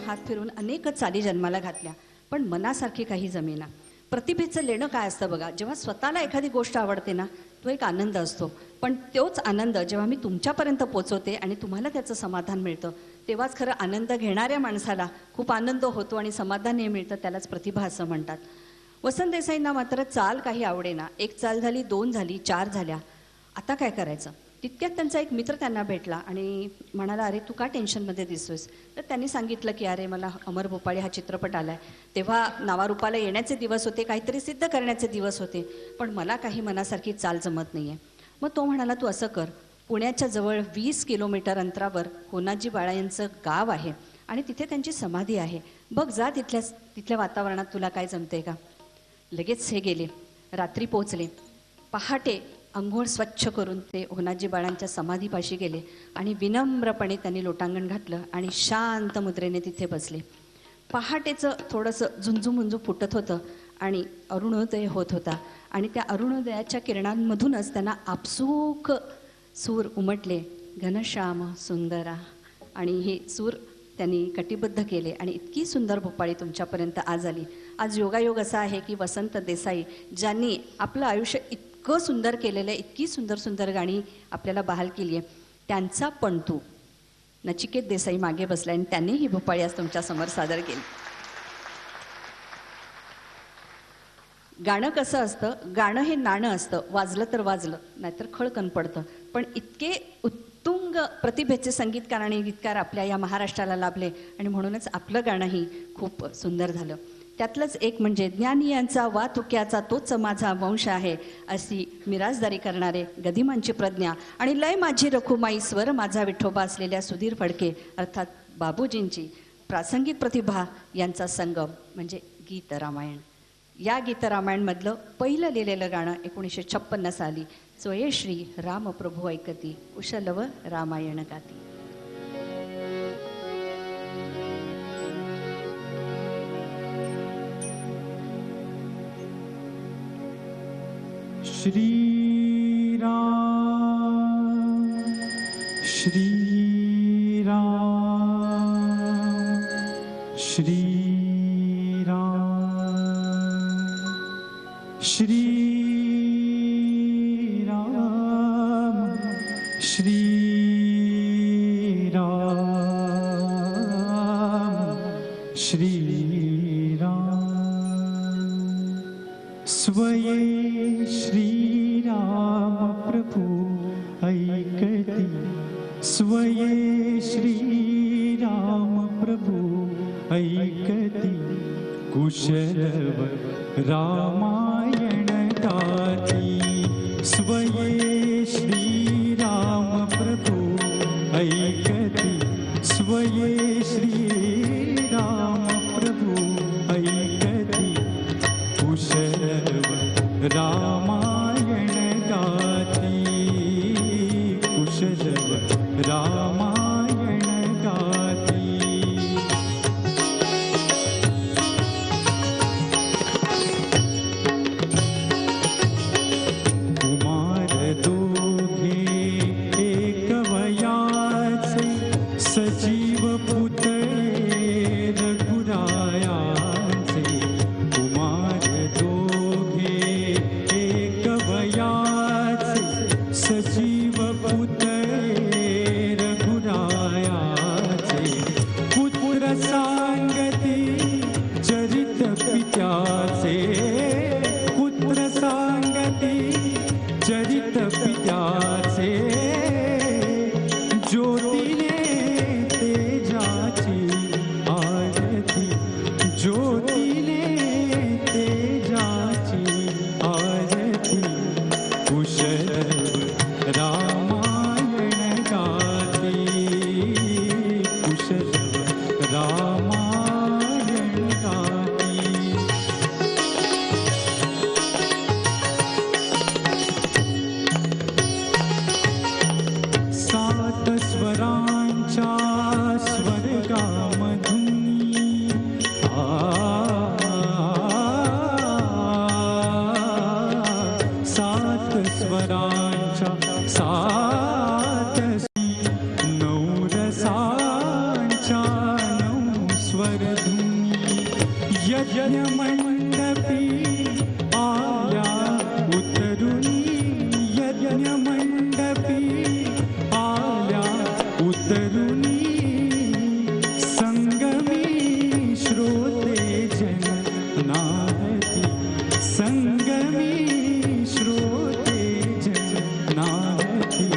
हात फिरून अनेकच चाली जन्माला घातल्या, पण मनासारखी काही जमेना. प्रतिभेचं लेणं काय असतं बघा, जेव्हा स्वतःला एखादी गोष्ट आवडते ना, तो एक आनंद असतो. पण तोच आनंद जेव्हा मी तुमच्यापर्यंत पोचवते आणि तुम्हाला त्याचं समाधान मिळतं, तेव्हाच खरं आनंद घेणाऱ्या माणसाला खूप आनंद होतो आणि समाधान मिळतं. त्यालाच प्रतिभा असं म्हणतात. वसंत देसाईंना मात्र चाल काही आवडेना. एक चाल झाली, 2 झाली, 4 झाल्या. आता काय करायचं? तितक्यात त्यांचा एक मित्र त्यांना भेटला आणि म्हणाला, अरे तू का टेन्शनमध्ये दिसतोयस? तर त्यांनी सांगितलं की अरे मला अमर भोपाळे हा चित्रपट आला आहे, तेव्हा नावारूपाला येण्याचे दिवस होते, काहीतरी सिद्ध करण्याचे दिवस होते, पण मला काही मनासारखी चाल जमत नाही आहे. मग तो म्हणाला, तू असं कर, पुण्याच्या जवळ 20 किलोमीटर अंतरावर होनाजी बाळा यांचं गाव आहे आणि तिथे त्यांची समाधी आहे, बघ जा, तिथल्या वातावरणात तुला काय जमते का? लगेच हे गेले, रात्री पोचले. पहाटे अंघोळ स्वच्छ करून ते होनाजी बाळांच्या समाधीपाशी गेले आणि विनम्रपणे त्यांनी लोटांगण घातलं आणि शांत मुद्रेने तिथे बसले. पहाटेचं थोडंसं झुंजूमुंजू फुटत होतं आणि अरुणोदय होत होता आणि त्या अरुणोदयाच्या किरणांमधूनच त्यांना आपसूक सूर उमटले, घनश्याम सुंदरा. आणि हे सूर त्यांनी कटिबद्ध केले आणि इतकी सुंदर भोपाळी तुमच्यापर्यंत आज आली. आज योगायोग असा आहे की वसंत देसाई ज्यांनी आपलं आयुष्य इतकं सुंदर केलेलं आहे, इतकी सुंदर सुंदर गाणी आपल्याला बहाल केली आहे, त्यांचा पणतू नचिकेत देसाई मागे बसला आणि त्यांनी ही भोपाळी आज तुमच्यासमोर सादर केली. गाणं कसं असतं, गाणं हे नाणं असतं, वाजलं तर वाजलं, नाहीतर खळकन पडतं. पण इतके उत्तुंग प्रतिभेचे संगीतकार आणि गीतकार आपल्या या महाराष्ट्राला लाभले आणि म्हणूनच आपलं गाणंही खूप सुंदर झालं. त्यातलंच एक म्हणजे ज्ञानियांचा वा तुक्याचा तोच माझा वंश आहे अशी मिराजदारी करणारे गदिमांची प्रज्ञा आणि लय माझी रखुमाई स्वर माझा विठोबा असलेल्या सुधीर फडके अर्थात बाबूजींची प्रासंगिक प्रतिभा यांचा संगम म्हणजे गीत रामायण. या गीत रामायणमधलं पहिलं लिहिलेलं गाणं 1956 साली, सोये श्री रामप्रभू ऐकती कुशलव रामायण गाती. श्री राम श्री राम श्री राम श्री राम श्री राम श्री राम स्वये श्रीराम प्रभु ऐकती स्वये श्रीराम प्रभु ऐकती कुशलव रामायण गाती स्वये श्रीराम प्रभु ऐकती स्वये श्रीराम प्रभु ऐकती कुशलव रामायण गाती कुशलव रामायण गाती. कुमार दोघे एक वयाचे सजीव पुतळे रघुरायाचे. कुमार दोघे एक वयाचे सजीव पुतळे रघुरायाचे. पुत्र सांगती चरित पित्याचे पुत्र सांगती चरित पित्याचे. ज्योतीने तेजाची आरती ज्योतीने तेजाची आरती कुशलव रामायण गाती कुशलव रामायण गाती. सात स्वरांच्या स्वर्गामधुनी सात स्वरा स्वरांच्या सात नऊ रसांच्या नऊ स्वरधुनी यज्ञ मंडपी आल्या उतरुनी यज्ञ मंडपी आल्या उतरुनी संगमी श्रोते जन नाहती संगमी श्रोते जन नाहती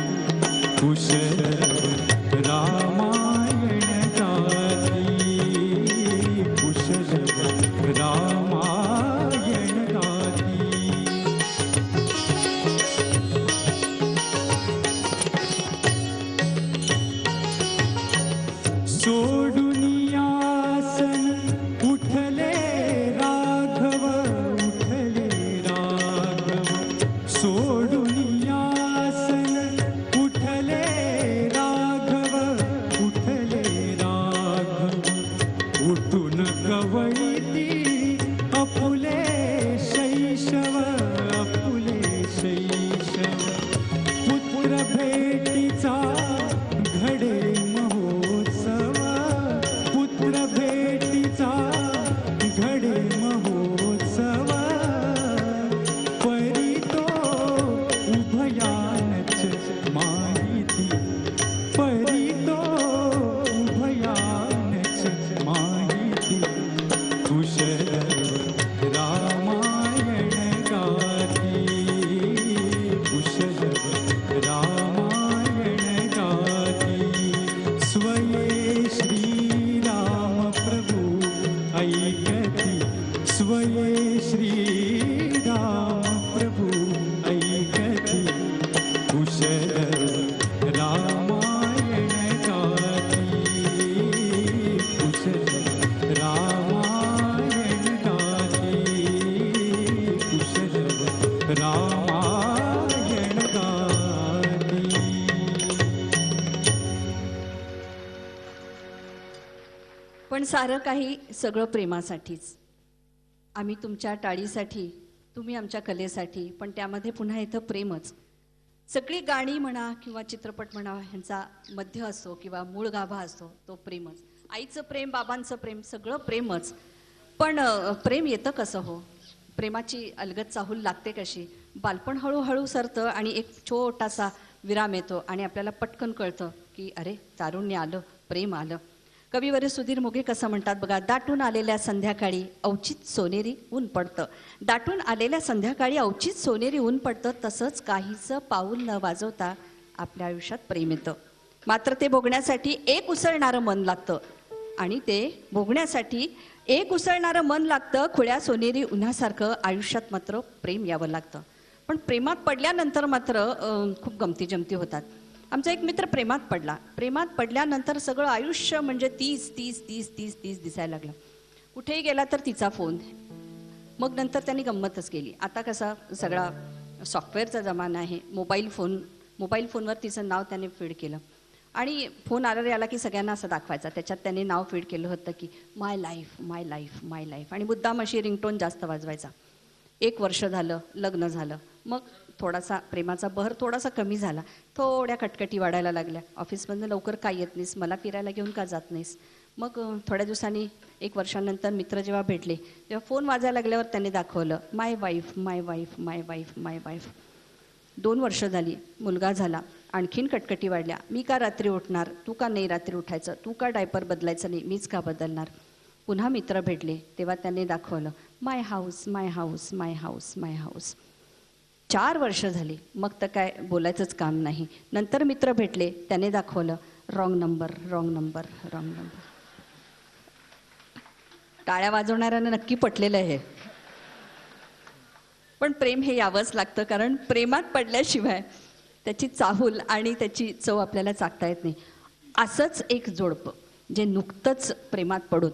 कुशल रामायण गाती कुशल रामायण गाती सोडुनियासन उठले राघव सोडुनियासन उठले राघव उठून कवयिती अपुले शैशव पुत्र भेटीचा घडे महोत्सव पुत्र भेटीचा घडे महोत्सव परी तो उभयानच माहिती परी तो उभयानच माहिती कुशल रामायण गाती कुशल रामायण गाती स्वये श्रीराम प्रभु ऐकती स्वये श्रीराम प्रभु ऐकती कुशल रामायण गाती कुशल रामायण गाती कुशल रामायण गाती. पण सारं काही सगळं प्रेमासाठीच. आम्ही तुमच्या टाळीसाठी, तुम्ही आमच्या कलेसाठी, पण त्यामध्ये पुन्हा येतं प्रेमच. सगळी गाणी म्हणा किंवा चित्रपट म्हणा ह्यांचा मध्य असतो किंवा मूळ गाभा असतो तो प्रेमच. आईचं प्रेम, बाबांचं प्रेम, सगळं प्रेमच. पण प्रेम येतं कसं हो? प्रेमाची अलगद चाहूल लागते कशी? बालपण हळूहळू सरतं आणि एक छोटासा विराम येतो आणि आपल्याला पटकन कळतं की अरे तारुण्य आलं, प्रेम आलं. कविवर्य सुधीर मोघे कसं म्हणतात बघा, दाटून आलेल्या संध्याकाळी अवचित सोनेरी ऊन पडतं. दाटून आलेल्या संध्याकाळी अवचित सोनेरी ऊन पडतं. तसंच काहीचं पाऊल न वाजवता आपल्या आयुष्यात प्रेम येतं. मात्र ते भोगण्यासाठी एक उसळणारं मन लागतं आणि ते भोगण्यासाठी एक उसळणारं मन लागतं. खुळ्या सोनेरी उन्हासारखं आयुष्यात मात्र प्रेम यावं लागतं. पण प्रेमात पडल्यानंतर मात्र खूप गमती जमती होतात. आमचा एक मित्र प्रेमात पडला. प्रेमात पडल्यानंतर सगळं आयुष्य म्हणजे 30 दिसायला लागलं. कुठेही गेला तर तिचा फोन. मग नंतर त्यांनी गंमतच केली. आता कसा सगळा सॉफ्टवेअरचा जमाना आहे. मोबाईल फोनवर तिचं नाव त्याने फीड केलं आणि फोन आला की सगळ्यांना असं दाखवायचा. त्याच्यात त्याने नाव फीड केलं होतं की माय लाईफ माय लाईफ माय लाईफ आणि मुद्दाम अशी रिंगटोन जास्त वाजवायचा. 1 वर्ष झालं, लग्न झालं. मग थोडासा प्रेमाचा बहर थोडासा कमी झाला. थोड्या कटकटी वाढायला लागल्या. ऑफिसमधनं लवकर काय येत नाहीस, मला फिरायला घेऊन का जात नाहीस. मग थोड्या दिवसांनी 1 वर्षानंतर मित्र जेव्हा भेटले तेव्हा फोन वाजायला लागल्यावर त्यांनी दाखवलं माय वाईफ माय वाईफ माय वाईफ माय वाईफ. 2 वर्ष झाली, मुलगा झाला, आणखीन कटकटी वाढल्या. मी का रात्री उठणार, तू का नाही रात्री उठायचं, तू का डायपर बदलायचं नाही, मीच का बदलणार. पुन्हा मित्र भेटले तेव्हा त्यांनी दाखवलं माय हाऊस माय हाऊस माय हाऊस माय हाऊस. 4 वर्ष झाली, मग तर काय बोलायचंच काम नाही. नंतर मित्र भेटले, त्याने दाखवलं wrong number wrong number wrong number. टाळ्या वाजवणाऱ्यांना नक्की पटलेलं आहे. पण प्रेम हे यावंच लागतं, कारण प्रेमात पडल्याशिवाय त्याची चाहूल आणि त्याची चव आपल्याला चाखता येत नाही. असंच एक जोडपं जे नुकतंच प्रेमात पडून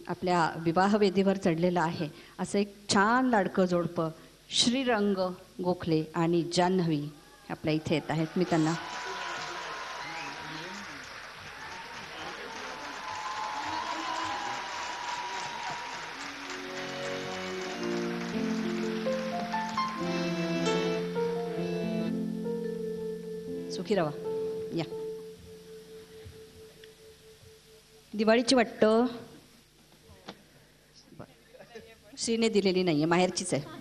आपल्या विवाहवेदीवर चढलेलं आहे, असं एक छान लाडकं जोडपं श्रीरंग गोखले आणि जान्हवी आपल्या इथे येत आहेत. मी त्यांना सुखी रवा. या दिवाळीची वाटतं श्रीने दिलेली नाहीये, माहेरचीच आहे.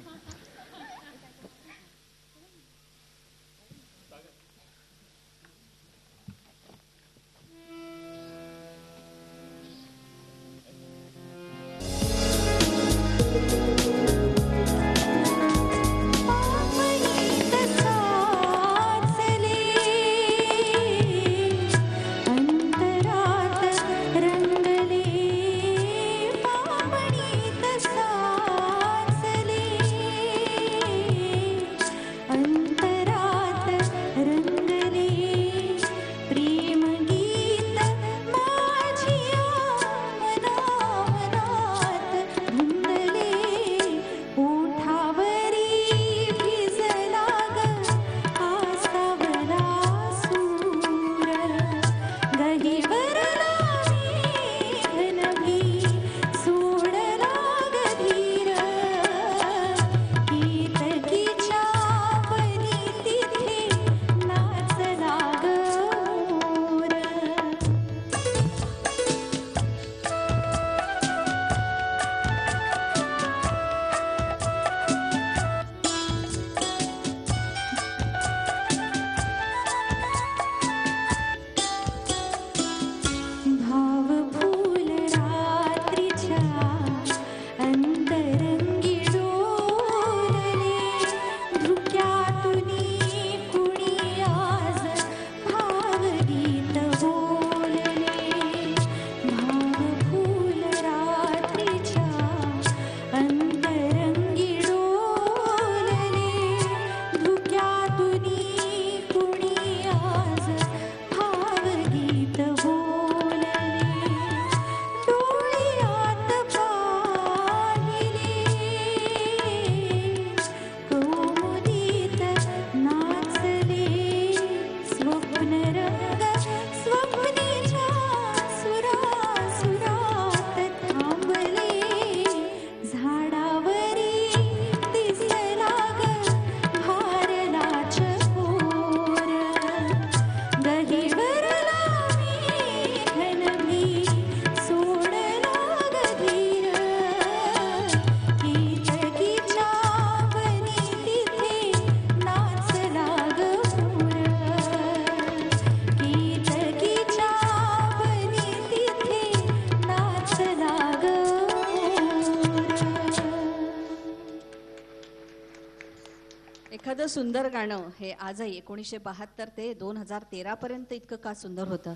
एखादं सुंदर गाणं हे आजही 1972 ते 2013 पर्यंत इतकं का सुंदर होतं.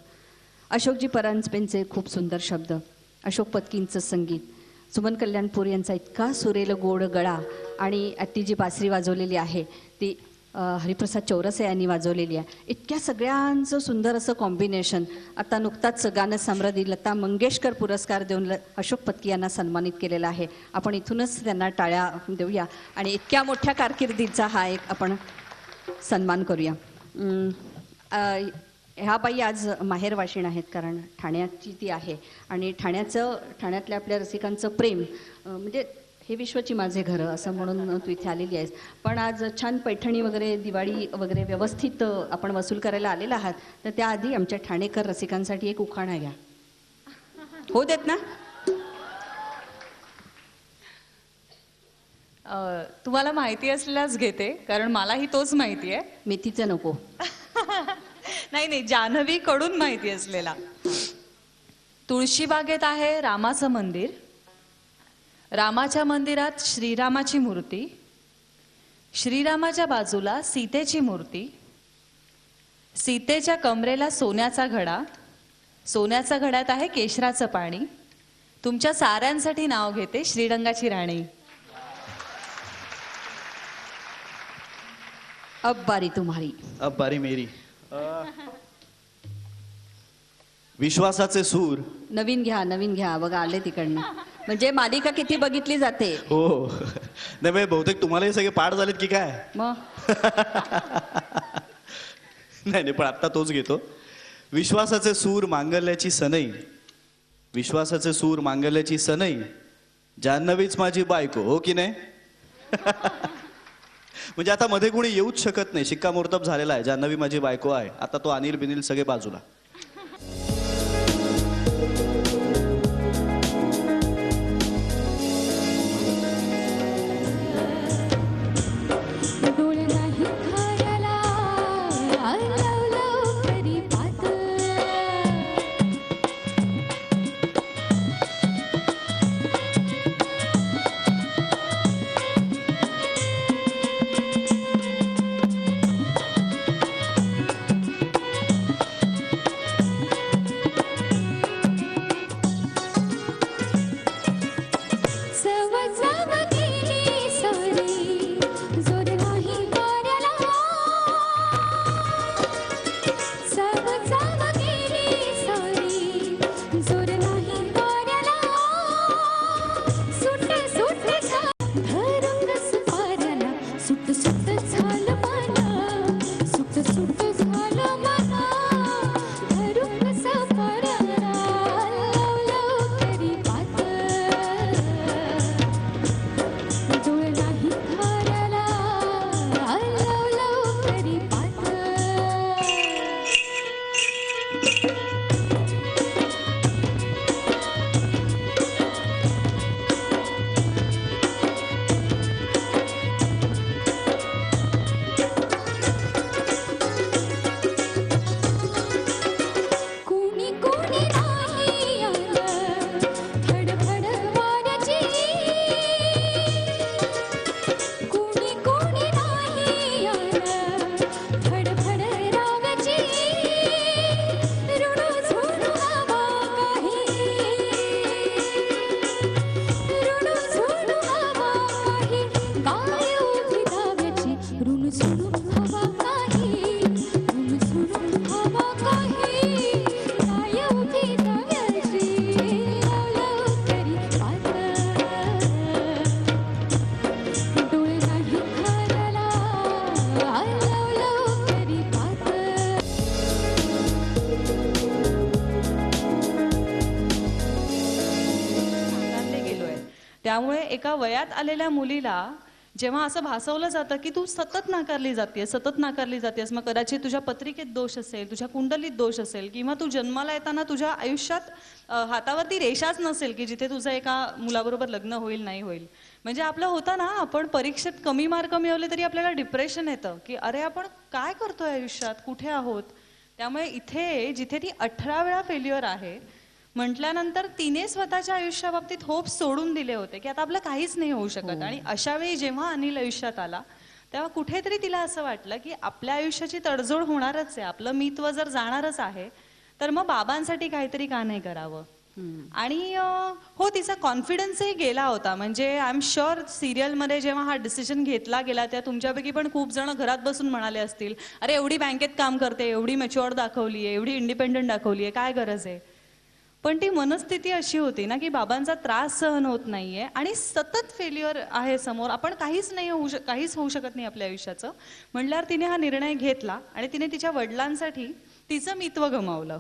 अशोकजी परांजपेंचे खूप सुंदर शब्द, अशोक पत्कींचं संगीत, सुमन कल्याणपूर यांचा इतका सुरेल गोड गळा आणि ती जी बासरी वाजवलेली आहे ती हरिप्रसाद चौरसे यांनी वाजवलेली आहे. इतक्या सगळ्यांचं सुंदर असं कॉम्बिनेशन. आता नुकताच गाणं समृद्धी लता मंगेशकर पुरस्कार देऊन अशोक पत्की यांना सन्मानित केलेला आहे. आपण इथूनच त्यांना टाळ्या देऊया आणि इतक्या मोठ्या कारकिर्दीचा हा एक आपण सन्मान करूया. ह्या बाई आज माहेरवाशीण आहेत, कारण ठाण्याची ती आहे आणि ठाण्यातल्या आपल्या रसिकांचं प्रेम म्हणजे हे विश्वची माझे घरं असं म्हणून तू इथे आलेली आहेस. पण आज छान पैठणी वगैरे दिवाळी वगैरे व्यवस्थित आपण वसूल करायला आलेला आहात, तर त्याआधी आमच्या ठाणेकर रसिकांसाठी एक उखाणा घ्या. हो देत ना? तुम्हाला माहिती असलेलाच घेते, कारण मलाही तोच माहिती आहे. मेथीचं नको. नाही, जान्हवी कडून माहिती असलेला. तुळशीबागेत आहे रामाचं मंदिर. रामाच्या मंदिरात श्रीरामाची मूर्ती, श्रीरामाच्या बाजूला सीतेची मूर्ती, सीतेच्या कमरेला सोन्याचा घडा, सोन्याच्या घड्यात आहे केशराचं पाणी. तुमच्या साऱ्यांसाठी नाव घेते श्रीरंगाची राणी. अब बारी तुम्हारी. अब बारी मेरी. विश्वासाचे सूर. नवीन घ्या बघा, आले तिकडनं. म्हणजे मालिका किती बघितली जाते. हो नाही, बहुतेक तुम्हाला हे सगळे पाठ झालेत की काय? मग नाही, पण आता तोच घेतो. विश्वासाचे सूर मांगल्याची सनई, विश्वासाचे सूर मांगल्याची सनई, जान्हवीच माझी बायको, हो की नाही? म्हणजे आता मध्ये कोणी येऊच शकत नाही, शिक्कामोर्तब झालेला आहे, जान्हवी माझी बायको आहे. आता तो अनिल बिनिल सगळे बाजूला. डोळ नाही खायला लव करी पात सवजाव गेली सारी जोर नाही वाऱ्याला सवजाव गेली सारी जोर नाही वाऱ्याला सुट सुट धरुंग सुपाऱ्याला सुट सुट झालं मला सुट सुट झालं मला धरुंग सुपाऱ्याला लव करी पात डोळ नाही खायला लव करी पात कोणी कोणी नाही आलं फडफड वाऱ्याची कोणी कोणी नाही आलं फडफड रागाची ऋणू झुणू हवा काही ऋणू झुणू हवा काही काय उभी धाव्याची ऋणू झुणू हवा काही ऋणू झुणू हवा काही काय उभी धाव्याची लव करी पात डोळ नाही खायला लव करी पात साकारले गेलोय. त्यामुळे एका वयात आलेल्या मुलीला जेव्हा असं भासवलं जातं की तू सतत नाकारली जातेस, मग कदाचित तुझ्या पत्रिकेत दोष असेल, तुझ्या कुंडलीत दोष असेल, किंवा तू जन्माला येताना तुझ्या आयुष्यात हातावरती रेषाच नसेल की जिथे तुझं एका मुलाबरोबर लग्न होईल नाही होईल. म्हणजे आपलं होतं ना, आपण परीक्षेत कमी मार्क मिळवले तरी आपल्याला डिप्रेशन येतं की अरे आपण काय करतोय आयुष्यात, कुठे आहोत. त्यामुळे इथे जिथे ती 18 वेळा फेल्युअर आहे म्हटल्यानंतर तिने स्वतःच्या आयुष्याबाबतीत होप सोडून दिले होते की आता आपलं काहीच नाही होऊ शकत. आणि अशा वेळी जेव्हा अनिल आयुष्यात आला तेव्हा कुठेतरी तिला असं वाटलं की आपल्या आयुष्याची तडजोड होणारच आहे, आपलं मित्व जर जाणारच आहे तर मग बाबांसाठी काहीतरी का नाही करावं. आणि हो, तिचा कॉन्फिडन्सही गेला होता. म्हणजे आय एम शुअर सिरियलमध्ये जेव्हा हा डिसिजन घेतला गेला त्या तुमच्यापैकी पण खूप जण घरात बसून म्हणाले असतील, अरे एवढी बँकेत काम करते, एवढी मॅच्युअर दाखवली आहे, एवढी इंडिपेंडंट दाखवली आहे, काय गरज आहे. पण ती मनस्थिती अशी होती ना की बाबांचा त्रास सहन होत नाहीये आणि सतत फेल्युअर आहे समोर, आपण काहीच होऊ शकत नाही आपल्या आयुष्याचं. म्हटल्यावर तिने हा निर्णय घेतला आणि तिने तिच्या वडिलांसाठी तिचं मित्व गमावलं.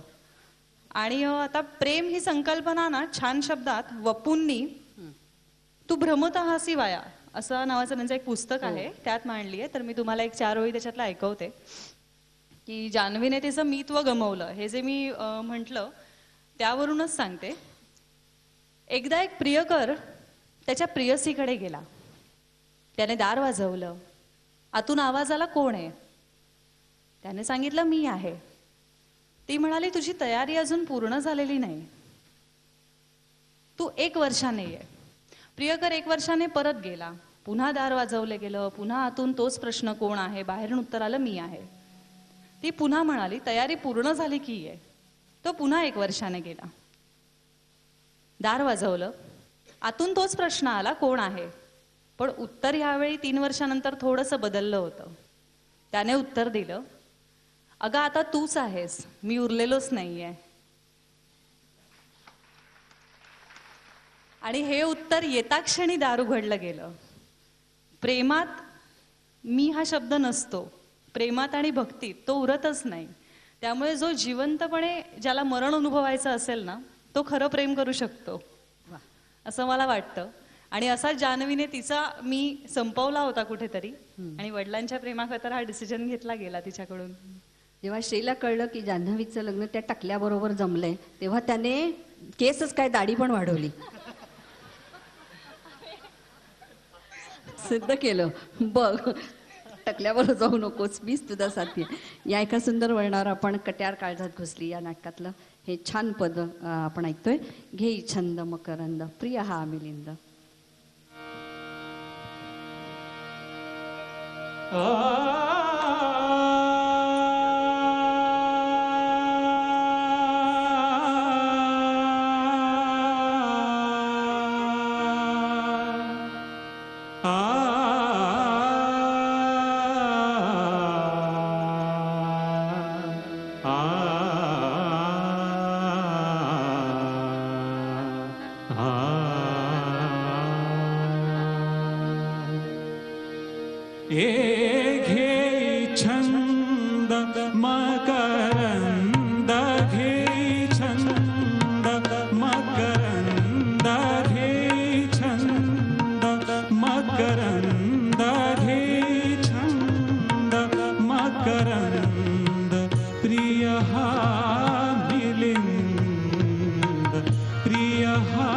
आणि आता प्रेम ही संकल्पना ना छान शब्दात वपूंनी तू भ्रमत हासी वाया असं नावाचं त्यांचं एक पुस्तक आहे, त्यात मांडली आहे. तर मी तुम्हाला एक 4 ओळी त्याच्यातलं ऐकवते की जान्हवीने तिचं मित्व गमावलं. हे जे मी म्हटलं त्यावरूनच सांगते. एकदा एक प्रियकर त्याच्या प्रियसीकडे गेला. त्याने दार वाजवलं. आतून आवाज आला, कोण आहे? त्याने सांगितलं, मी आहे. ती म्हणाली, तुझी तयारी अजून पूर्ण झालेली नाही, तू 1 वर्षाने ये. प्रियकर 1 वर्षाने परत गेला. पुन्हा दार वाजवले गेलं. पुन्हा आतून तोच प्रश्न, कोण आहे? बाहेरून उत्तर आलं, मी आहे. ती पुन्हा म्हणाली, तयारी पूर्ण झाली की ये. तो पुन्हा 1 वर्षाने गेला. दार वाजवलं. आतून तोच प्रश्न आला, कोण आहे? पण उत्तर ह्यावेळी 3 वर्षानंतर थोडंसं बदललं होतं. त्याने उत्तर दिलं, अगं आता तूच आहेस, मी उरलेलोच नाहीये. आणि हे उत्तर येता क्षणी दार उघडलं गेलं. प्रेमात मी हा शब्द नसतो, प्रेमात आणि भक्तीत तो उरतच नाही. त्यामुळे जो जिवंतपणे ज्याला मरण अनुभवायचं असेल ना, तो खरं प्रेम करू शकतो असं मला वाटतं. आणि असा जान्हवीने तिचा मी संपवला होता कुठेतरी. आणि वडिलांच्या प्रेमाखातर हा डिसिजन घेतला गेला तिच्याकडून. जेव्हा श्रीला कळलं की जान्हवीचं लग्न त्या टकल्याबरोबर जमलंय तेव्हा त्याने केसच काय दाढी पण वाढवली. सिद्ध केलं, बघ टकल्याबरोबर जाऊ नकोस, मीच तुझा साथी आहे. या एका सुंदर वर्णावर आपण कट्यार काळजात घुसली या नाटकातलं हे छान पद आपण ऐकतोय. घेई छंद मकरंद प्रिय हा मिलिंद. घे छंद मकरंद घे छंद मकरंद घे छंद मकरंद घे छंद मकरंद प्रिय हा मिलिंद प्रिय हा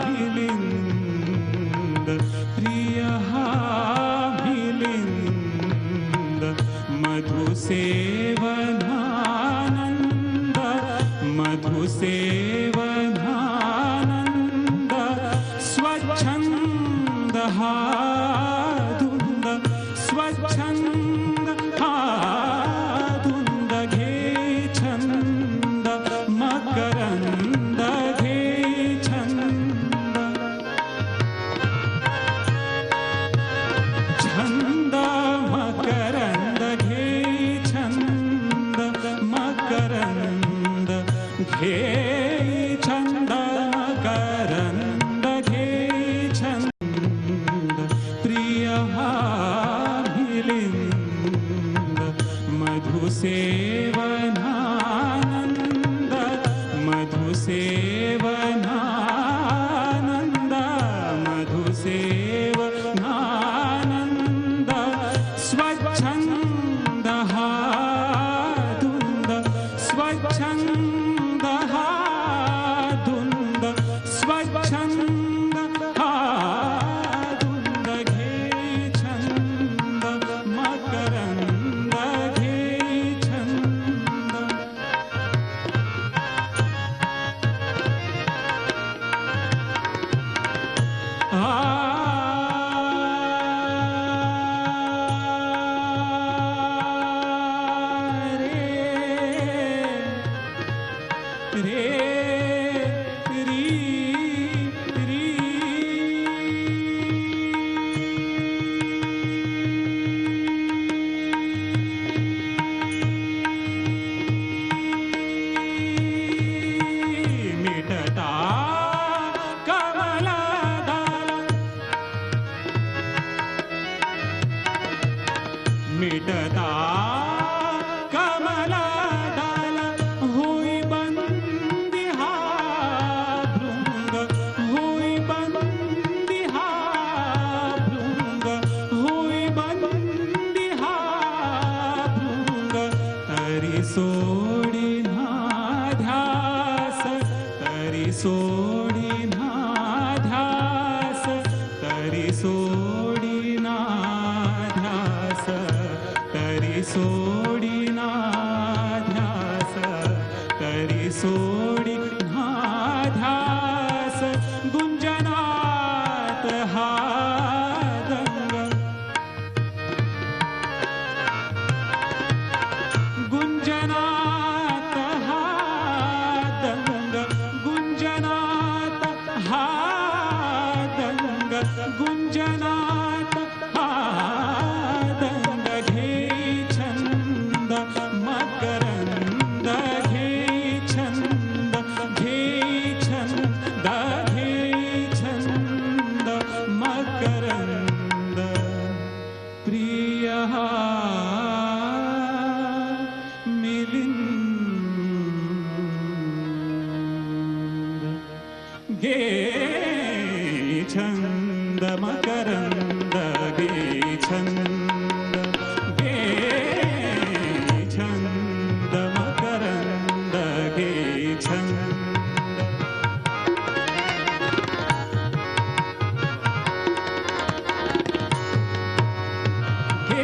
मिलिंद प्रिय हा मधुसेवनानंद मधुसेवनानंद स्वच्छंद हा धुंद स्वच्छंद हा धुंद घे छंद मकरंद घे छंद छंद मकरंद घे छंद मकरंद घे छंद मकरंद घे छंद प्रिय हा मिलिंद मधुसेवनानंद मधुसेवनानंद मधुसेवनानंद स्वच्छंद हा धुंद स्वच्छंद हा धुंद स्वच्छंद हा धुंद घे छंद मकरंद घे छंद रे री री मिटता कमलदल मिटता कमलदल होई बंदी हा भृंग होई बंदी हा भृंग होई बंदी हा भृंग तरी सोडिना ध्यास तरी सोडिना ध्यास तरी सोडिना ध्यास तरी सोडिना ध्यास तरी सोडिना ध्यास गुंजनात हा दंग गुंजनात हा दंग गुंजनात हा दंग गुंजनात हा दंग घे छंद मकरंद घे छंद मकरंद गे छंद गे छंद मकरंद गे छंद गे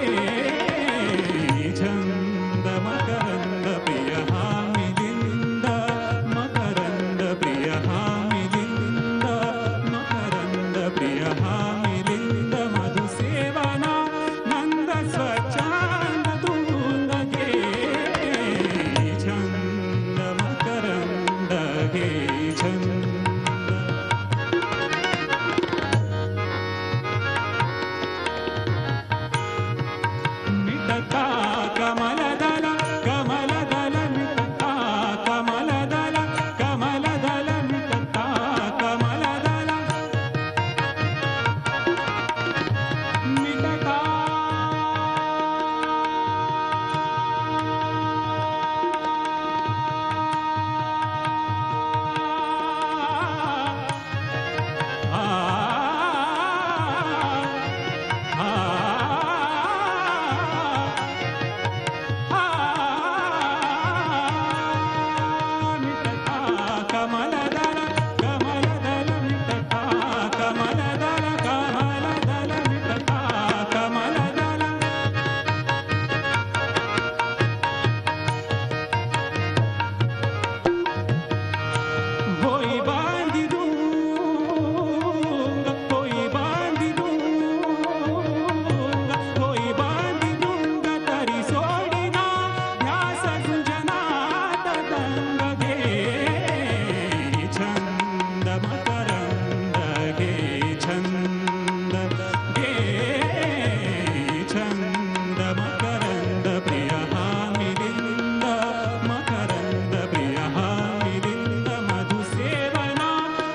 छंद मकरंद प्रिय हा मिलिंद मकरंद प्रिय हा मिलिंद मकरंद प्रिय हा मिलिंद मधुसेवना नंद स्वच्छंद तुंग गे छंद मकरंद गे छंद मिटता कमलदल कमलदल मिटता कमलदल कमलदल मिटता कमलदल मिटता कमलदल कमलदल मिटता कमलदल कमलदल मिटता कमलदल होई बांधिरूंग तरी सोडिना ध्यास गुंजनात दंग गे छंद मकरंद गे छंद गे छंद मकरंद प्रिय हा मिलिंद मकरंद प्रिय हा मिलिंद मधुसेवना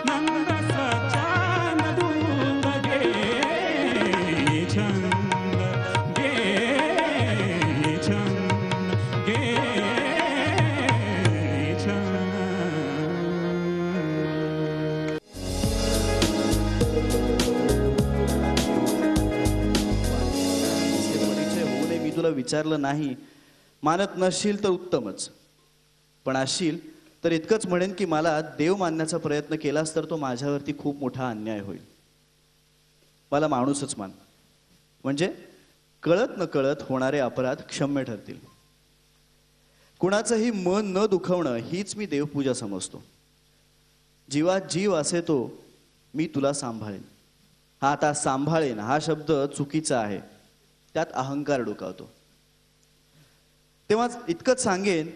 नंद स्वच्छंद तुंग गे छंद गे छंद गे छंद परिचय होऊ नये मी तुला विचारलं नाही. मानत नसशील तर उत्तमच, पण असशील तर इतकंच म्हणेन की मला देव मानण्याचा प्रयत्न केलास तर तो माझ्यावरती खूप मोठा अन्याय होईल. मला माणूसच मान, म्हणजे कळत न कळत होणारे अपराध क्षम्य ठरतील. कुणाचंही मन न दुखवणं हीच मी देवपूजा समजतो. जीवात जीव असे तो मी तुला सांभाळेन. हा आता सांभाळेन हा शब्द चुकीचा आहे, त्यात अहंकार डोकावतो. तेव्हा इतकंच सांगेन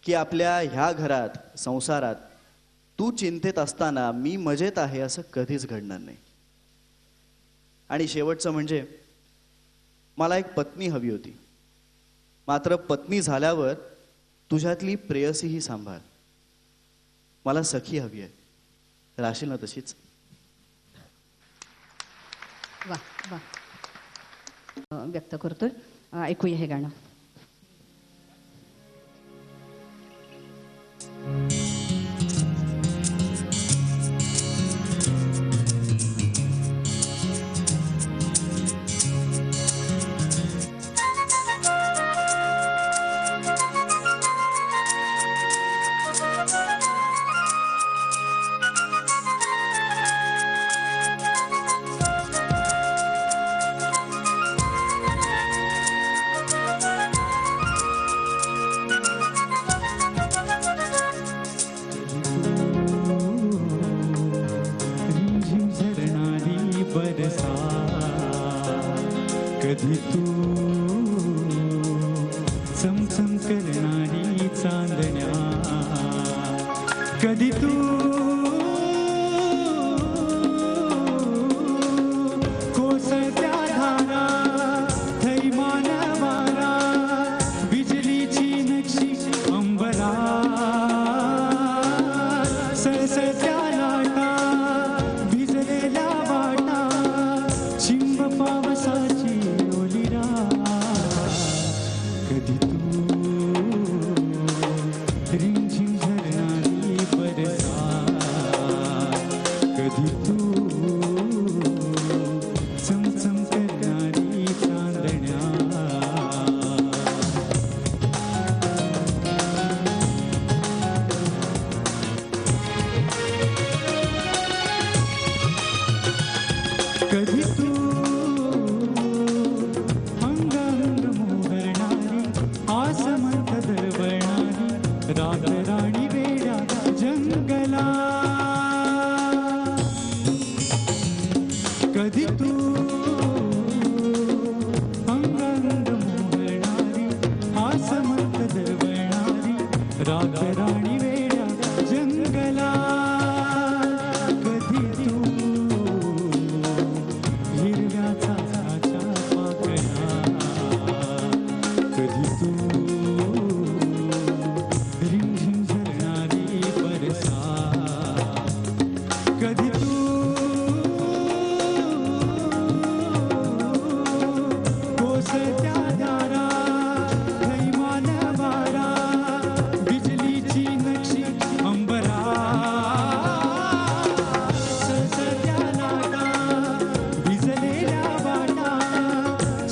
की आपल्या ह्या घरात संसारात तू चिंतेत असताना मी मजेत आहे असं कधीच घडणार नाही. आणि शेवटचं म्हणजे मला एक पत्नी हवी होती, मात्र पत्नी झाल्यावर तुझ्यातली प्रेयसीही सांभाळ. मला सखी हवी आहे, राशील ना तशीच. वा वा व्यक्त करतोय. ऐकूया हे गाणं. रिमझिम झरणारी बरसा कधी तू चमचम करणारी चांदण्या कधी तू कोसळत्या धारा थैमान वारा बिजलीची नक्षी अंबरा सळसळत्या लाटा भिजलेल्या वाटा चिंब पावसाची ओलिरा कधी तू रिमझिम झरणारी बरसा कधी तू आसमंत दरवळणारी रातराणी वेड्या जंगला कधी तू हिरव्या चाफाच्या पाकळ्या कधी तू रिमझिम झरणारी बरसा कधी तू कोसत्या दारा थैमान वारा बिजलीची नक्षी अंबरा ससत्या लाटा भिजलेल्या वाटा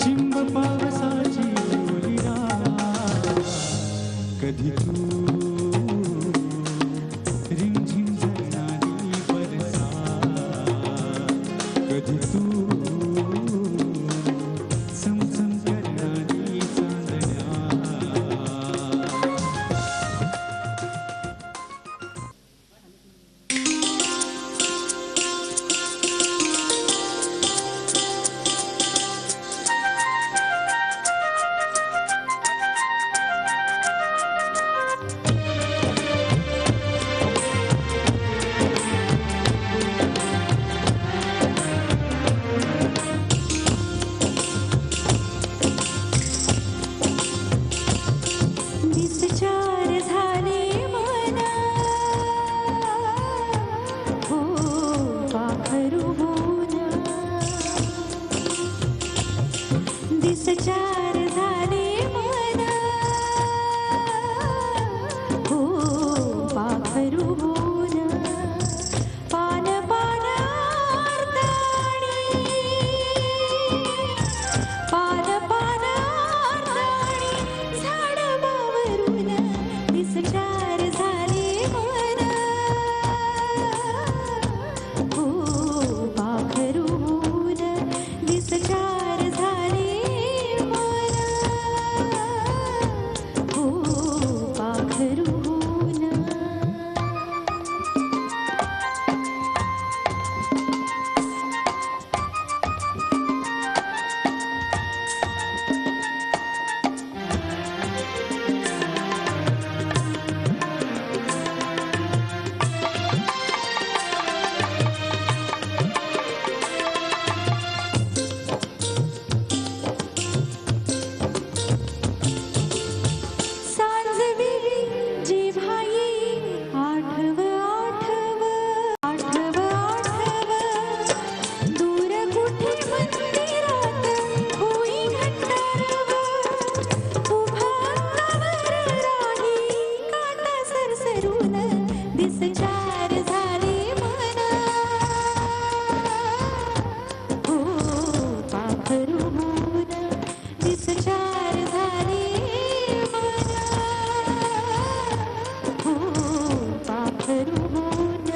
चिंब पावसाची ओलिरा कधी तू रिमझिम झरणारी बरसा कधी तू समसम करणारी चांदण्या दिसचार झाले मना हो पाखरू होना दिसचार झाले मना हो पाखरू होना पान पानार्धाणी पान पानार्धाणी झाडावरून दिसचार झाले मना हो पाखरू होऊन दिसचार झाले मना हो पाखरू होऊन सांजवेळी जेव्हा येईल आठव आठव आठव आठव दूर कुठे मंदिरात होई घंटारव उभा अंगावर राही काटा सरसरून दिसचार झाले मना हो पाखरू होऊन दिसचार झाले मना हो पाखरू होऊन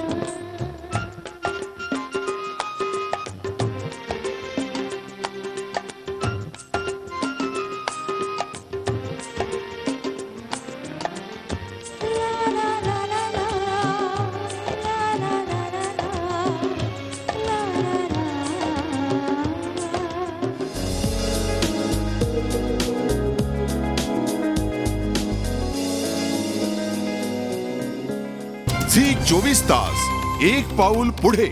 ला ला ला ला ला ला ला ला ला झी 24 तास एक पाऊल पुढे.